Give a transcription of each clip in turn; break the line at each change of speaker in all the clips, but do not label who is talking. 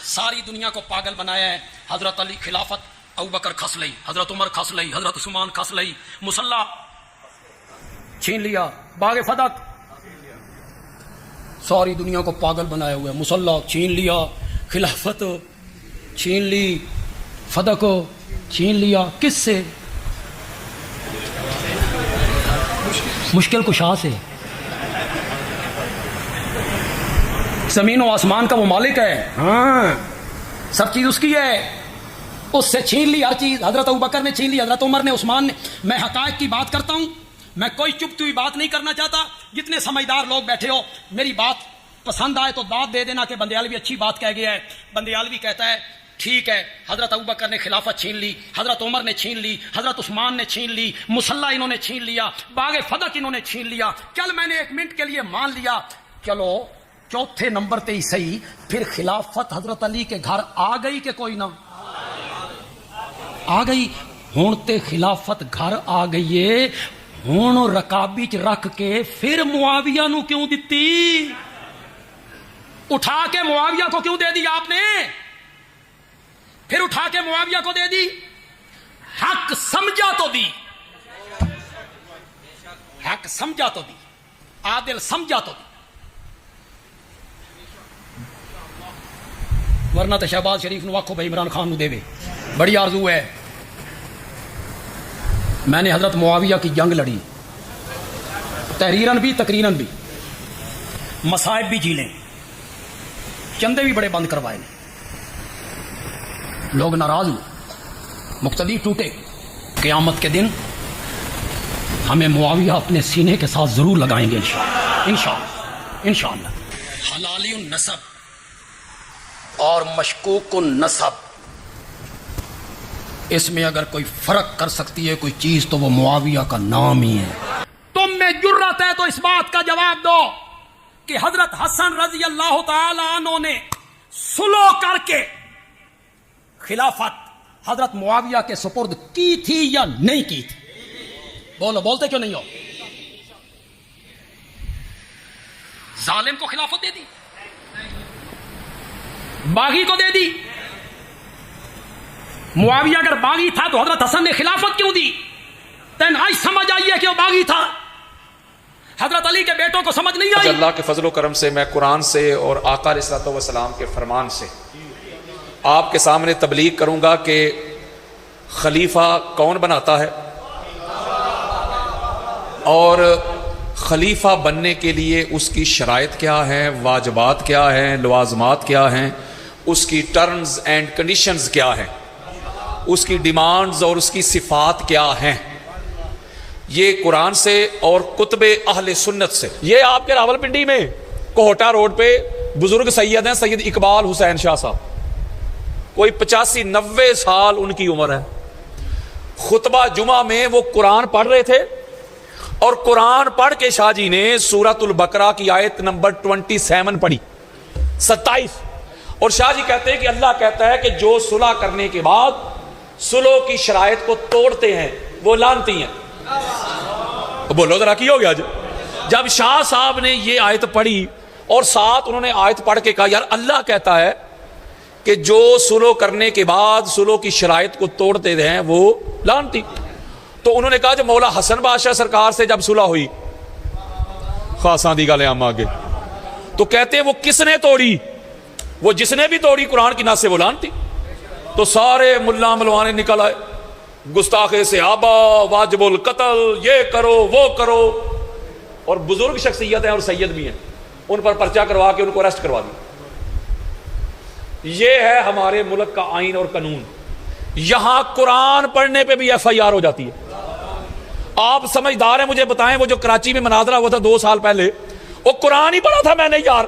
ساری دنیا کو پاگل بنایا ہے. حضرت علی خلافت ابو بکر کھس لئی, حضرت عمر کھس لئی, حضرت عثمان کھس لئی, مصلی چھین لیا, باغ فدق ساری دنیا کو پاگل بنایا ہوا ہے. مصلی چھین لیا, خلافت چھین لی, فدق چھین لیا. کس سے؟ مشکل کشا سے. زمین و آسمان کا وہ مالک ہے, ہاں سب چیز اس کی ہے, اس سے چھین لی ہر چیز. حضرت ابوبکر نے چھین لی, حضرت عمر نے, عثمان نے. میں حقائق کی بات کرتا ہوں, میں کوئی چپتی ہوئی بات نہیں کرنا چاہتا. جتنے سمجھدار لوگ بیٹھے ہو, میری بات پسند آئے تو داد دے دینا کہ بندیالوی اچھی بات کہہ گیا ہے. بندیالوی کہتا ہے ٹھیک ہے, حضرت ابوبکر نے خلافت چھین لی, حضرت عمر نے چھین لی, حضرت عثمان نے چھین لی, مصلی انہوں نے چھین لیا, باغ فدق انہوں نے چھین لیا. چل میں نے ایک منٹ کے لیے مان لیا, چلو چوتھے نمبر تے ہی صحیح. پھر خلافت حضرت علی کے گھر آ گئی کہ کوئی نہ آ گئی؟ ہوں تے خلافت گھر آ گئی ہے, ہوں رکابی چ رکھ کے پھر معاویہ نو کیوں دتی؟ اٹھا کے معاویہ کو کیوں دے دی آپ نے؟ پھر اٹھا کے معاویہ کو دے دی. حق سمجھا تو دی, حق سمجھا تو دی, عادل سمجھا تو دی, ورنہ تو شہباز شریف نو آکھو بھائی عمران خان نو دے. بڑی آرزو ہے. میں نے حضرت معاویہ کی جنگ لڑی, تحریراً بھی تقریراً بھی, مصائب بھی جھیلیں, چندے بھی بڑے بند کروائے, لوگ ناراض ہوئے, مقتدی ٹوٹے. قیامت کے دن ہمیں معاویہ اپنے سینے کے ساتھ ضرور لگائیں گے انشاءاللہ انشاءاللہ. حلالی النسب اور مشکوک النسب, اس میں اگر کوئی فرق کر سکتی ہے کوئی چیز تو وہ معاویہ کا نام ہی ہے. تم میں جرأت ہے تو اس بات کا جواب دو کہ حضرت حسن رضی اللہ تعالی عنہ نے سلو کر کے خلافت حضرت معاویہ کے سپرد کی تھی یا نہیں کی تھی؟ بولو, بولتے کیوں نہیں ہو؟ ظالم کو خلافت دے دی, باغی کو دے دی. معاویہ اگر باغی تھا تو حضرت حسن نے خلافت کیوں دی؟ تین آج سمجھ آئیے کہ وہ باغی تھا. حضرت علی کے بیٹوں کو سمجھ نہیں آئی.
اللہ کے فضل و کرم سے میں قرآن سے اور آقا علیہ الصلوۃ والسلام کے فرمان سے آپ کے سامنے تبلیغ کروں گا کہ خلیفہ کون بناتا ہے, اور خلیفہ بننے کے لیے اس کی شرائط کیا ہیں, واجبات کیا ہیں, لوازمات کیا ہیں, اس کی ٹرمز اینڈ کنڈیشنز کیا ہیں, اس کی ڈیمانڈز اور اس کی صفات کیا ہیں. یہ قرآن سے اور کتب اہل سنت سے. یہ آپ کے راولپنڈی میں کوہٹا روڈ پہ بزرگ سید ہیں, سید اقبال حسین شاہ صاحب, کوئی 85-90 سال ان کی عمر ہے. خطبہ جمعہ میں وہ قرآن پڑھ رہے تھے, اور قرآن پڑھ کے شاہ جی نے سورۃ البقرہ کی آیت نمبر 27 پڑھی, 27, اور شاہ جی کہتے ہیں کہ اللہ کہتا ہے کہ جو صلح کرنے کے بعد صلح کی شرائط کو توڑتے ہیں وہ لعنتی ہیں. بولو ذرا کی ہو گیا. جب شاہ صاحب نے یہ آیت پڑھی اور ساتھ انہوں نے آیت پڑھ کے کہا یار اللہ کہتا ہے کہ جو صلح کرنے کے بعد صلح کی شرائط کو توڑتے ہیں وہ لعنتی, تو انہوں نے کہا جو مولا حسن بادشاہ سرکار سے جب صلح ہوئی خاصاں دی گالیں ہم آگے, تو کہتے ہیں وہ کس نے توڑی؟ وہ جس نے بھی توڑی قرآن کی نص سے وہ لعنتی. تو سارے ملا ملوانے نکل آئے, گستاخ صحابہ, واجب القتل, یہ کرو وہ کرو, اور بزرگ شخصیت ہیں اور سید بھی ہیں, ان پر پرچہ کروا کے ان کو اریسٹ کروا دیا. یہ ہے ہمارے ملک کا آئین اور قانون. یہاں قرآن پڑھنے پہ بھی FIR ہو جاتی ہے. آپ سمجھدار ہیں, مجھے بتائیں وہ جو کراچی میں مناظرہ ہوا تھا 2 سال پہلے, وہ قرآن ہی پڑھا تھا میں نے یار,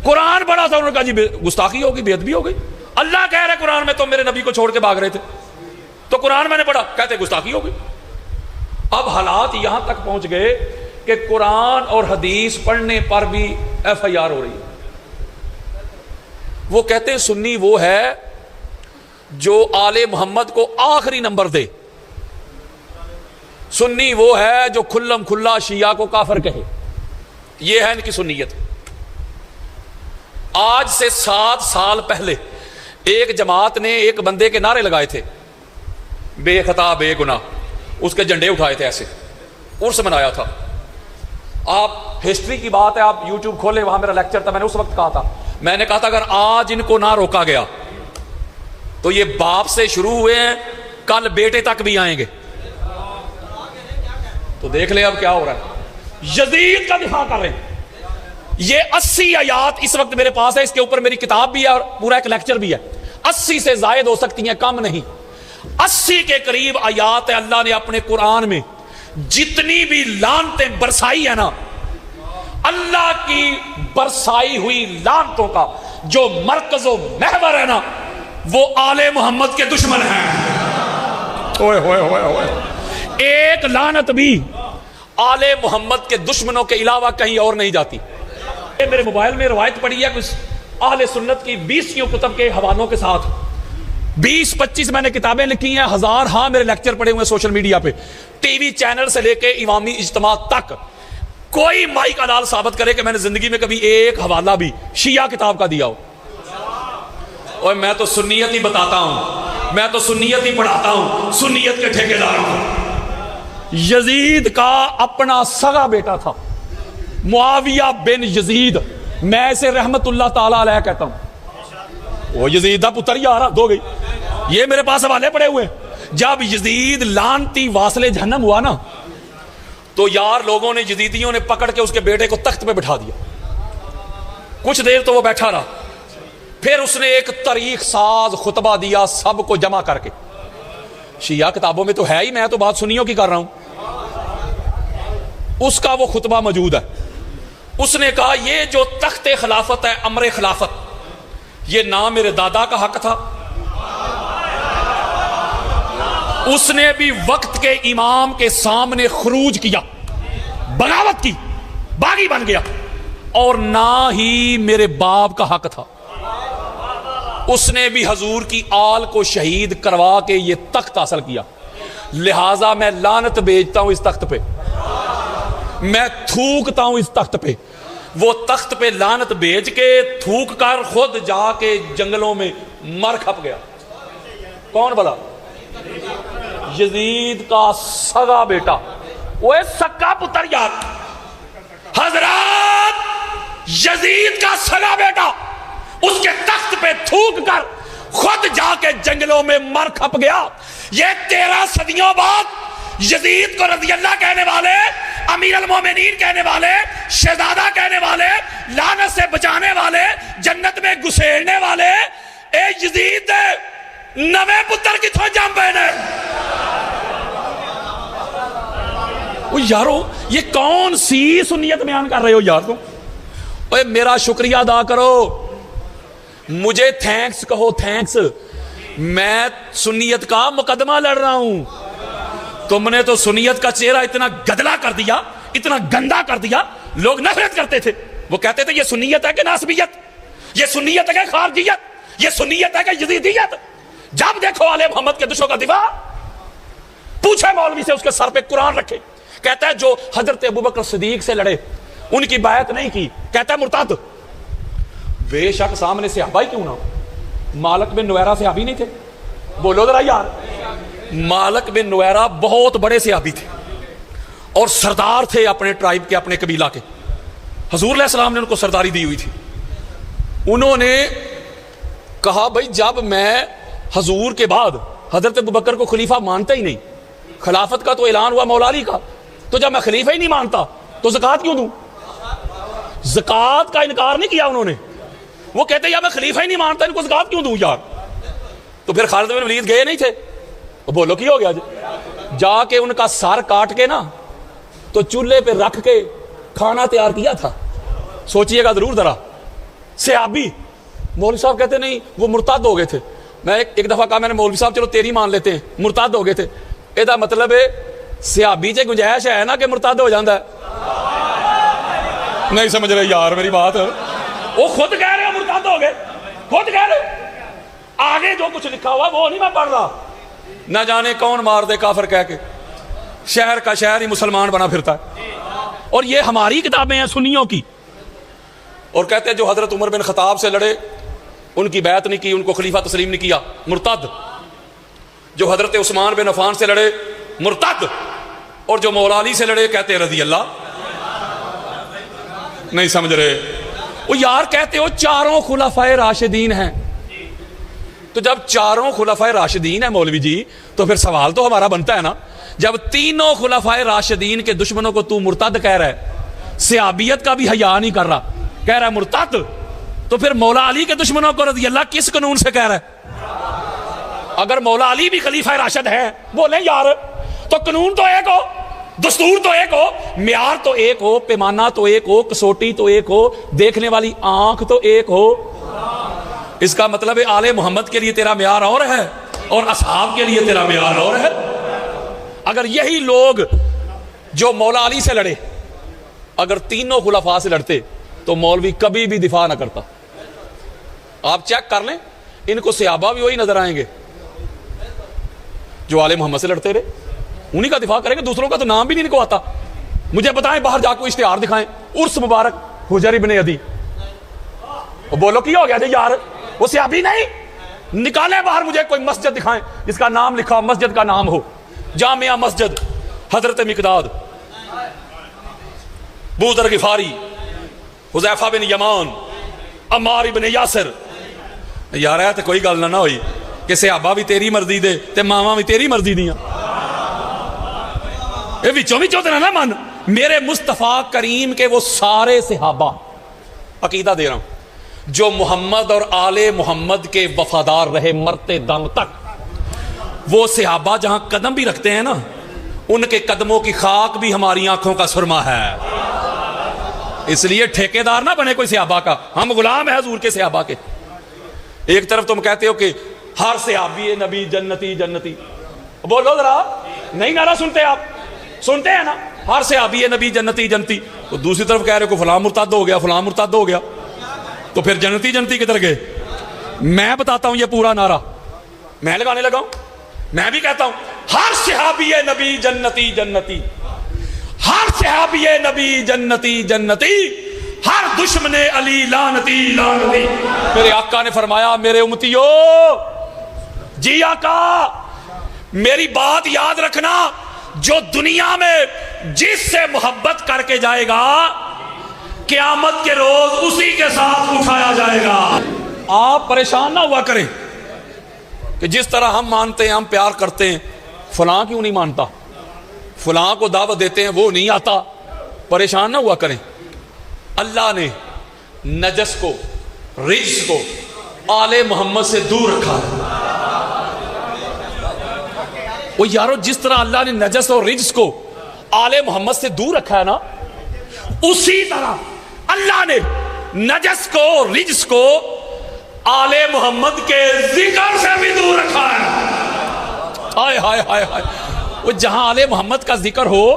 قرآن پڑھا تھا, انہوں نے کہا جی گستاخی ہوگی, بے ادبی ہو گئی. اللہ کہہ رہے قرآن میں تم میرے نبی کو چھوڑ کے بھاگ رہے تھے, تو قرآن میں نے پڑھا, کہتے گستاخی ہو گئی. اب حالات یہاں تک پہنچ گئے کہ قرآن اور حدیث پڑھنے پر بھی FIR ہو رہی ہے. وہ کہتے ہیں سنی وہ ہے جو آل محمد کو آخری نمبر دے, سنی وہ ہے جو کھلم کھلا شیعہ کو کافر کہے. یہ ہے ان کی سنیت. آج سے 7 سال پہلے ایک جماعت نے ایک بندے کے نعرے لگائے تھے، بے خطا بے گناہ، اس کے جھنڈے اٹھائے تھے، ایسے عرس منایا تھا۔ آپ ہسٹری کی بات ہے، آپ یوٹیوب کھولے، وہاں میرا لیکچر تھا، میں نے اس وقت کہا تھا، میں نے کہا تھا اگر آج ان کو نہ روکا گیا تو یہ باپ سے شروع ہوئے ہیں، کل بیٹے تک بھی آئیں گے۔ تو دیکھ لیں اب کیا ہو رہا ہے، یزید کا دفاع کر رہے ہیں۔ یہ 80 آیات اس وقت میرے پاس ہے، اس کے اوپر میری کتاب بھی ہے اور پورا ایک لیکچر بھی ہے، 80 سے زائد ہو سکتی ہیں، کم نہیں، 80 کے قریب آیات ہے۔ اللہ نے اپنے قرآن میں جتنی بھی لعنتیں برسائی ہے نا، اللہ کی برسائی ہوئی لعنتوں کا جو مرکز و محور ہے نا، وہ آل محمد کے دشمن ہیں۔ ہوئے ہوئے ہوئے ہوئے، ایک لعنت بھی آل محمد کے دشمنوں کے علاوہ کہیں اور نہیں جاتی۔ میرے موبائل میں روایت پڑی ہے کچھ اہل سنت کی 20 کتب کے حوالوں کے ساتھ، 20-25 میں نے کتابیں لکھی ہیں، 1000 ہاں میرے لیکچر پڑے ہوئے سوشل میڈیا پہ، ٹی وی چینل سے لے کے عوامی اجتماع تک۔ کوئی مائی کا لال ثابت کرے کہ میں نے زندگی میں کبھی ایک حوالہ بھی شیعہ کتاب کا دیا ہو؟ اور میں تو سنیت ہی بتاتا ہوں، میں تو سنیت ہی پڑھاتا ہوں، سنیت کے ٹھیکیدار ہوں۔ یزید کا اپنا سگا بیٹا تھا معاویہ بن یزید، میں اسے رحمت اللہ تعالیٰ علیہ کہتا ہوں۔ وہ یزید دا پتر یار دو گئی، یہ میرے پاس حوالے پڑے ہوئے۔ جب یزید لعنتی واصل جہنم ہوا نا، تو یار لوگوں نے، یزیدیوں نے پکڑ کے اس کے بیٹے کو تخت پہ بٹھا دیا، کچھ دیر تو وہ بیٹھا رہا، پھر اس نے ایک تاریخ ساز خطبہ دیا سب کو جمع کر کے۔ شیعہ کتابوں میں تو ہے ہی، میں تو بات سنیوں کی کر رہا ہوں۔ اس کا وہ خطبہ موجود ہے، اس نے کہا یہ جو تخت خلافت ہے، امر خلافت، یہ نہ میرے دادا کا حق تھا، اس نے بھی وقت کے امام کے سامنے خروج کیا، بغاوت کی، باغی بن گیا، اور نہ ہی میرے باپ کا حق تھا، اس نے بھی حضور کی آل کو شہید کروا کے یہ تخت حاصل کیا، لہٰذا میں لعنت بھیجتا ہوں اس تخت پہ، میں تھوکتا ہوں اس تخت پہ۔ وہ تخت پہ لعنت بھیج کے تھوک کر خود جا کے جنگلوں میں مر کھپ گیا۔ کون بلا؟ یزید کا سگا بیٹا، وہ سکا پتر یار، حضرات یزید کا سگا بیٹا اس کے تخت پہ تھوک کر خود جا کے جنگلوں میں مر کھپ گیا۔ یہ 13 صدیوں بعد یزید کو رضی اللہ کہنے والے، امیر المومنین کہنے والے، شہزادہ کہنے والے، لعنت سے بچانے والے، جنت میں گسیڑنے والے، اے یزید نویں پتر کی تھو جام پہنے۔ یارو یہ کون سی سنیت بیان کر رہے ہو یار تم؟ اے میرا شکریہ ادا کرو، مجھے تھینکس کہو، تھینکس، میں سنیت کا مقدمہ لڑ رہا ہوں۔ تم نے تو سنیت کا چہرہ اتنا گدلا کر دیا، اتنا گندا کر دیا، لوگ نفرت کرتے تھے، وہ کہتے تھے یہ سنیت ہے کہ ناسبیت، یہ سنیت ہے کہ خارجیت، یہ سنیت ہے کہ یزیدیت۔ جب دیکھو آل محمد کے دشمنوں کا دفاع، پوچھے مولوی سے، اس کے سر پہ قرآن رکھے، کہتا ہے جو حضرت ابوبکر صدیق سے لڑے ان کی بیعت نہیں کی، کہتا ہے مرتد۔ بے شک سامنے صحابہ ہی کیوں نہ ہو، مالک بن نویرہ صحابی نہیں تھے؟ بولو ذرا یار، مالک بن نویرہ بہت بڑے صحابی تھے اور سردار تھے اپنے ٹرائب کے، اپنے قبیلہ کے، حضور علیہ السلام نے ان کو سرداری دی ہوئی تھی۔ انہوں نے کہا بھائی جب میں حضور کے بعد حضرت ابوبکر کو خلیفہ مانتا ہی نہیں، خلافت کا تو اعلان ہوا مولا علی کا، تو جب میں خلیفہ ہی نہیں مانتا تو زکوٰۃ کیوں دوں؟ زکوٰۃ کا انکار نہیں کیا انہوں نے، وہ کہتے یا میں خلیفہ ہی نہیں مانتا ان کو زکوٰۃ کیوں دوں یار؟ تو پھر خالد بن ولید گئے نہیں تھے؟ بولو کی ہو گیا جا کے ان کا سر کاٹ کے نا تو چولہے پہ رکھ کے کھانا تیار کیا تھا۔ سوچئے گا ضرور ذرا، صحابی، مولوی صاحب کہتے نہیں وہ مرتد ہو گئے تھے۔ میں ایک دفعہ کہا میں نے مولوی صاحب چلو تیری مان لیتے ہیں، مرتد ہو گئے تھے، یہ مطلب ہے صحابی چ گنجائش ہے نا کہ مرتد ہو جاتا ہے؟ نہیں سمجھ رہے یار میری بات، وہ خود کہہ رہے ہیں مرتد ہو گئے، خود کہہ رہے، آگے جو کچھ لکھا ہوا وہ نہیں میں پڑھ رہا، نہ جانے کون مار دے کافر کہہ کے، شہر کا شہر ہی مسلمان بنا پھرتا ہے۔ اور یہ ہماری کتابیں ہیں سنیوں کی، اور کہتے ہیں جو حضرت عمر بن خطاب سے لڑے ان کی بیعت نہیں کی, ان کو خلیفہ تسلیم نہیں کیا, مرتد. جو حضرت عثمان بن عفان سے لڑے مرتد, اور جو مولا علی سے لڑے کہتے ہیں رضی اللہ. نہیں سمجھ رہے؟ وہ یار کہتے ہو چاروں خلفائے راشدین ہیں, تو جب چاروں خلفائے راشدین ہیں مولوی جی, تو پھر سوال تو ہمارا بنتا ہے نا, جب تینوں خلفائے راشدین کے دشمنوں کو تو مرتد کہہ رہا ہے, صحابیت کا بھی حیا نہیں کر رہا, کہہ رہا ہے مرتد, تو پھر مولا علی کے دشمنوں کو رضی اللہ کس قانون سے کہہ رہا ہے؟ اگر مولا علی بھی خلیفہ راشد ہے بولیں یار, تو قانون تو ایک ہو, دستور تو ایک ہو, معیار تو ایک ہو, پیمانہ تو ایک ہو, کسوٹی تو ایک ہو, دیکھنے والی آنکھ تو ایک ہو. اس کا مطلب ہے آل محمد کے لیے تیرا معیار اور ہے اور اصحاب کے لیے تیرا معیار اور ہے. اگر یہی لوگ جو مولا علی سے لڑے اگر تینوں خلفاء سے لڑتے تو مولوی کبھی بھی دفاع نہ کرتا. آپ چیک کر لیں, ان کو صحابہ بھی وہی نظر آئیں گے جو آل محمد سے لڑتے رہے, انہی کا دفاع کریں گے, دوسروں کا تو نام بھی نہیں ان کو آتا. مجھے بتائیں, باہر جا کے اشتہار دکھائیں, عرس مبارک حجر ابن عدی, بولو کیا ہو گیا جی یار, وہ صحابی نہیں, نکالیں باہر مجھے کوئی مسجد دکھائیں جس کا نام لکھا مسجد کا نام ہو, جامعہ مسجد حضرت مقداد, ابو ذر غفاری, حذیفہ بن یمان, عمار بن یاسر. یار ہے تو کوئی گل نہ ہوئی کہ صحابہ بھی تیری مرضی دے تے ماواں بھی تیری مرضی دیاں, اے وچوں وچوں تے نہ من. میرے مصطفیٰ کریم کے وہ سارے صحابہ, عقیدہ دے رہا ہوں, جو محمد اور آل محمد کے وفادار رہے مرتے دم تک, وہ صحابہ جہاں قدم بھی رکھتے ہیں نا, ان کے قدموں کی خاک بھی ہماری آنکھوں کا سرما ہے. اس لیے ٹھیکیدار نہ بنے کوئی صحابہ کا, ہم غلام ہیں حضور کے صحابہ کے. ایک طرف تم کہتے ہو کہ ہر صحابی نبی جنتی جنتی, بولو ذرا, نہیں نعرہ سنتے آپ, سنتے ہیں نا, ہر صحابی نبی جنتی جنتی, تو دوسری طرف کہہ رہے ہو کہ فلاں مرتد ہو گیا, فلاں مرتد ہو گیا, تو پھر جنتی جنتی کدھر گئے؟ میں بتاتا ہوں یہ پورا نعرہ, میں لگانے لگا ہوں, میں بھی کہتا ہوں ہر صحابی نبی جنتی جنتی, ہر صحابی نبی جنتی جنتی, ہر دشمن علی لعنتی لعنتی. میرے آقا نے فرمایا میرے امتیو, جی آقا میری بات یاد رکھنا, جو دنیا میں جس سے محبت کر کے جائے گا قیامت کے روز اسی کے ساتھ اٹھایا جائے گا. آپ پریشان نہ ہوا کریں کہ جس طرح ہم مانتے ہیں, ہم پیار کرتے ہیں, فلاں کیوں نہیں مانتا, فلاں کو دعوت دیتے ہیں وہ نہیں آتا, پریشان نہ ہوا کریں. اللہ نے نجس کو, رجس کو آل محمد سے دور رکھا ہے. وہ یارو جس طرح اللہ نے نجس اور رجس کو آل محمد سے دور رکھا ہے نا, اسی طرح اللہ نے نجس کو رجس کو آل محمد کے ذکر سے بھی دور رکھا ہے. ہائے ہائے ہائے ہائے, وہ جہاں آل محمد کا ذکر ہو,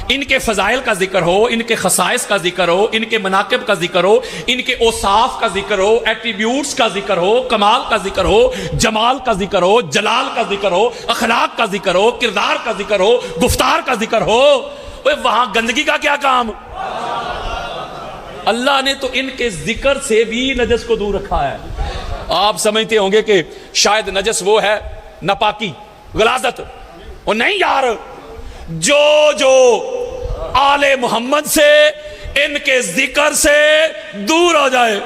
ان کے فضائل کا ذکر ہو, ان کے خصائص کا ذکر ہو, ان کے مناقب کا ذکر ہو, ان کے اوصاف کا ذکر ہو, ایٹریبیوٹس کا ذکر ہو, کمال کا ذکر ہو, جمال کا ذکر ہو, جلال کا ذکر ہو, اخلاق کا ذکر ہو, کردار کا ذکر ہو, گفتار کا ذکر ہو, وہاں گندگی کا کیا کام؟ اللہ نے تو ان کے ذکر سے بھی نجس کو دور رکھا ہے. آپ سمجھتے ہوں گے کہ شاید نجس وہ ہے ناپاکی, غلاظت, اور نہیں یار, جو آل محمد سے, ان کے ذکر سے دور ہو جائے